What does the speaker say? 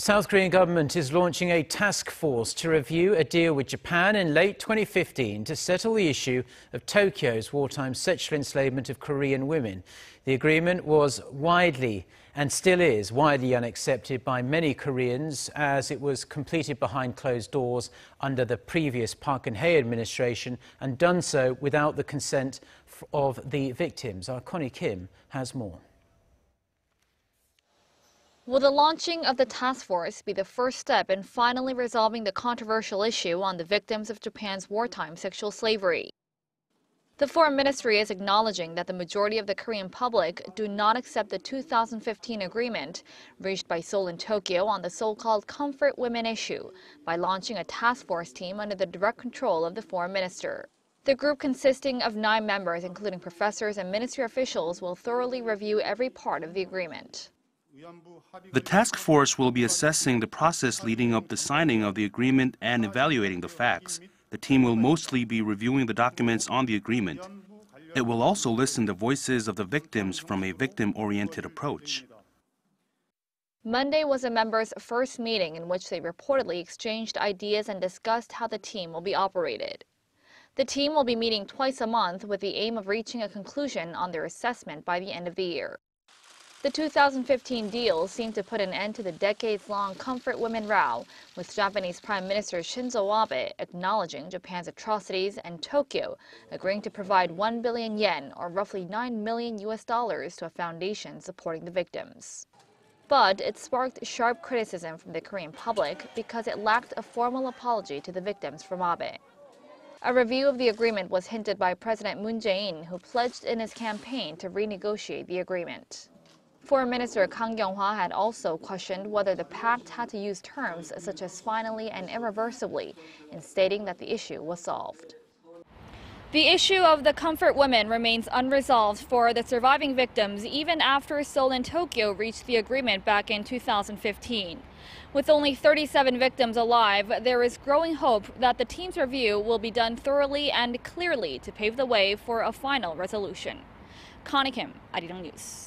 The South Korean government is launching a task force to review a deal with Japan in late 2015 to settle the issue of Tokyo's wartime sexual enslavement of Korean women. The agreement was widely and still is widely unaccepted by many Koreans as it was completed behind closed doors under the previous Park Geun-hye administration and done so without the consent of the victims. Our Connie Kim has more. Will the launching of the task force be the first step in finally resolving the controversial issue on the victims of Japan's wartime sexual slavery? The Foreign Ministry is acknowledging that the majority of the Korean public do not accept the 2015 agreement reached by Seoul and Tokyo on the so-called comfort women issue by launching a task force team under the direct control of the foreign minister. The group, consisting of 9 members, including professors and ministry officials, will thoroughly review every part of the agreement. The task force will be assessing the process leading up the signing of the agreement and evaluating the facts. The team will mostly be reviewing the documents on the agreement. It will also listen to voices of the victims from a victim-oriented approach. Monday was the members' first meeting in which they reportedly exchanged ideas and discussed how the team will be operated. The team will be meeting twice a month with the aim of reaching a conclusion on their assessment by the end of the year. The 2015 deal seemed to put an end to the decades-long comfort women row, with Japanese Prime Minister Shinzo Abe acknowledging Japan's atrocities and Tokyo agreeing to provide 1 billion yen, or roughly $9 million, to a foundation supporting the victims. But it sparked sharp criticism from the Korean public because it lacked a formal apology to the victims from Abe. A review of the agreement was hinted by President Moon Jae-in, who pledged in his campaign to renegotiate the agreement. Foreign Minister Kang Kyung-hwa had also questioned whether the pact had to use terms such as finally and irreversibly in stating that the issue was solved. The issue of the comfort women remains unresolved for the surviving victims even after Seoul and Tokyo reached the agreement back in 2015. With only 37 victims alive, there is growing hope that the team's review will be done thoroughly and clearly to pave the way for a final resolution. Connie Kim, Arirang News.